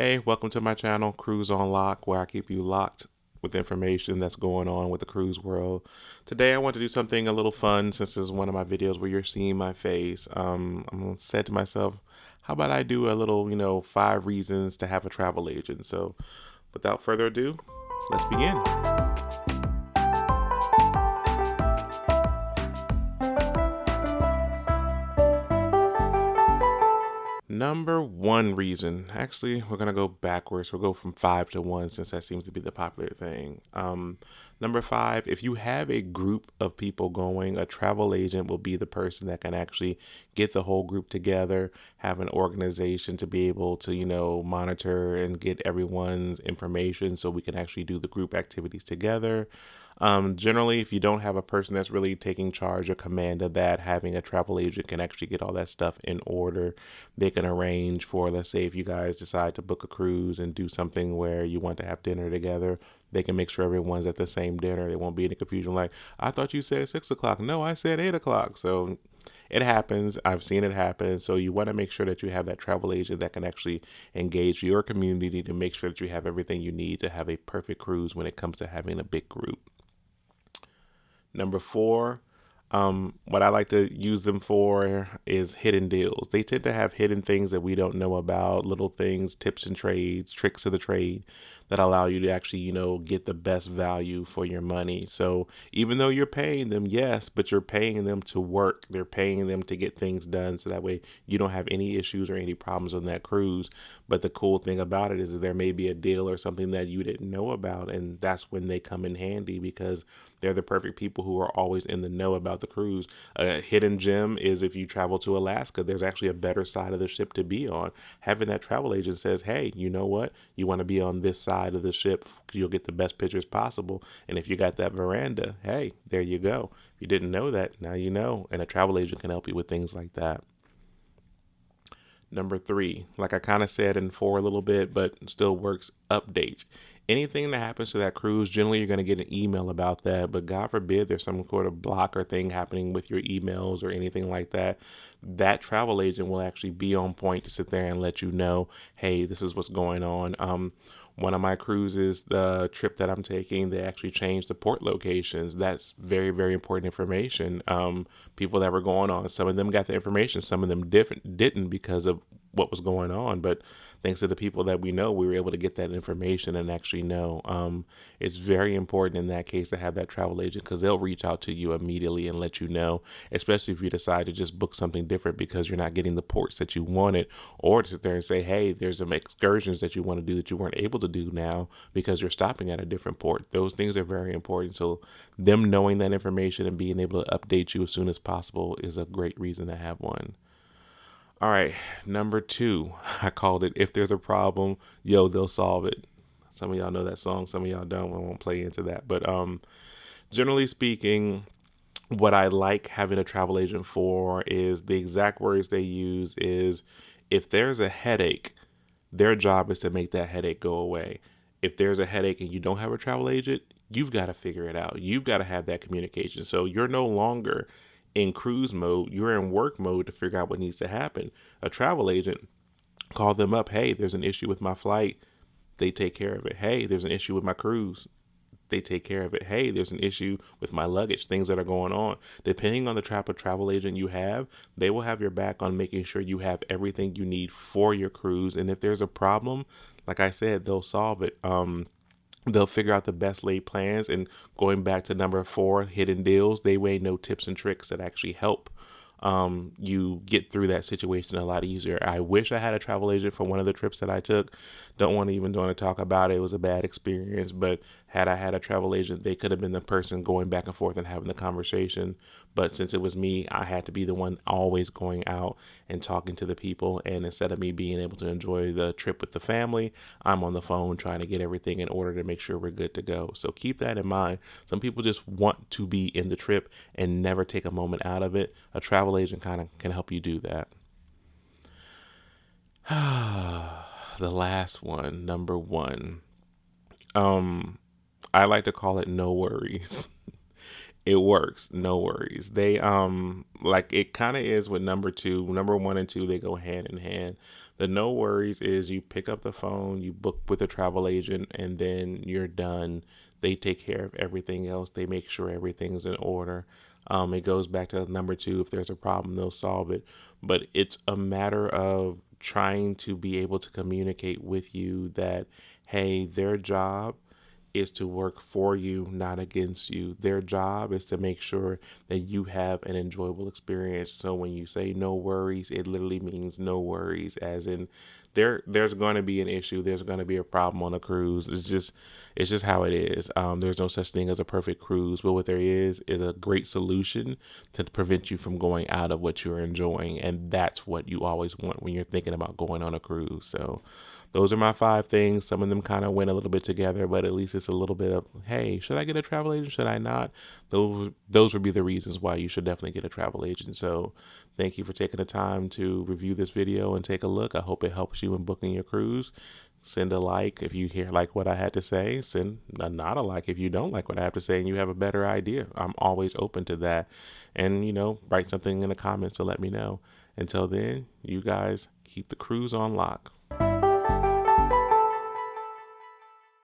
Hey, welcome to my channel, Cruise on Lock, where I keep you locked with information that's going on with the cruise world. Today, I want to do something a little fun since this is one of my videos where you're seeing my face. Said to myself, how about I do a little, 5 reasons to have a travel agent? So, without further ado, let's begin. Number one reason, actually, we're going to go backwards. We'll go from 5 to 1 since that seems to be the popular thing. Number 5, if you have a group of people going, a travel agent will be the person that can actually get the whole group together, have an organization to be able to, monitor and get everyone's information so we can actually do the group activities together. Generally, if you don't have a person that's really taking charge or command of that, having a travel agent can actually get all that stuff in order. They can arrange for, let's say, if you guys decide to book a cruise and do something where you want to have dinner together, they can make sure everyone's at the same dinner. There won't be any confusion like, I thought you said 6 o'clock. No, I said 8 o'clock. So it happens. I've seen it happen. So you want to make sure that you have that travel agent that can actually engage your community to make sure that you have everything you need to have a perfect cruise when it comes to having a big group. Number 4, what I like to use them for is hidden deals. They tend to have hidden things that we don't know about, little things, tips and trades, tricks of the trade that allow you to actually, get the best value for your money. So even though you're paying them, yes, but you're paying them to work. They're paying them to get things done. So that way you don't have any issues or any problems on that cruise. But the cool thing about it is that there may be a deal or something that you didn't know about. And that's when they come in handy because they're the perfect people who are always in the know about the cruise. A hidden gem is if you travel to Alaska, there's actually a better side of the ship to be on. Having that travel agent says, hey, you know what? You want to be on this side of the ship. You'll get the best pictures possible. And if you got that veranda, hey, there you go. If you didn't know that, now you know. And a travel agent can help you with things like that. Number 3, like I kind of said in 4 a little bit, but still works, updates. Anything that happens to that cruise, generally you're going to get an email about that. But God forbid there's some sort of block or thing happening with your emails or anything like that. That travel agent will actually be on point to sit there and let you know, hey, this is what's going on. One of my cruises, the trip that I'm taking, they actually changed the port locations. That's very, very important information. People that were going on, some of them got the information, some of them didn't because of what was going on. But thanks to the people that we know, we were able to get that information and actually know. It's very important in that case to have that travel agent because they'll reach out to you immediately and let you know, especially if you decide to just book something different because you're not getting the ports that you wanted, or to sit there and say, hey, there's some excursions that you want to do that you weren't able to do now because you're stopping at a different port. Those things are very important. So them knowing that information and being able to update you as soon as possible is a great reason to have one. All right, number 2, I called it If There's a Problem, Yo, They'll Solve It. Some of y'all know that song, some of y'all don't. I won't play into that. But generally speaking, what I like having a travel agent for is the exact words they use is if there's a headache, their job is to make that headache go away. If there's a headache and you don't have a travel agent, you've got to figure it out. You've got to have that communication. So you're no longer in cruise mode, you're in work mode to figure out what needs to happen. A travel agent, call them up. Hey, there's an issue with my flight. They take care of it. Hey, there's an issue with my cruise. They take care of it. Hey, there's an issue with my luggage, things that are going on. Depending on the type of travel agent you have, they will have your back on making sure you have everything you need for your cruise. And if there's a problem, like I said, they'll solve it. They'll figure out the best laid plans. And going back to number 4, hidden deals, they may know tips and tricks that actually help you get through that situation a lot easier. I wish I had a travel agent for one of the trips that I took. Don't want to even want to talk about it. It was a bad experience, but had I had a travel agent, they could have been the person going back and forth and having the conversation. But since it was me, I had to be the one always going out and talking to the people. And instead of me being able to enjoy the trip with the family, I'm on the phone trying to get everything in order to make sure we're good to go. So keep that in mind. Some people just want to be in the trip and never take a moment out of it. A travel agent kind of can help you do that. The last one, number 1. I like to call it no worries. It works, no worries. They like it kind of is with number 2. Number 1 and 2, they go hand in hand. The no worries is you pick up the phone, you book with a travel agent, and then you're done. They take care of everything else. They make sure everything's in order. It goes back to number two. If there's a problem, they'll solve it. But it's a matter of trying to be able to communicate with you that, hey, their job is to work for you, not against you. Their job is to make sure that you have an enjoyable experience. So when you say no worries, it literally means no worries, as in there's going to be an issue, there's going to be a problem on a cruise. It's just how it is. There's no such thing as a perfect cruise, but what there is a great solution to prevent you from going out of what you're enjoying, and that's what you always want when you're thinking about going on a cruise. So those are my five things. Some of them kind of went a little bit together, but at least it's a little bit of, hey, should I get a travel agent? Should I not? Those would be the reasons why you should definitely get a travel agent. So thank you for taking the time to review this video and take a look. I hope it helps you in booking your cruise. Send a like if you hear like what I had to say. Send a not a like if you don't like what I have to say and you have a better idea. I'm always open to that. And, write something in the comments to let me know. Until then, you guys keep the cruise on lock.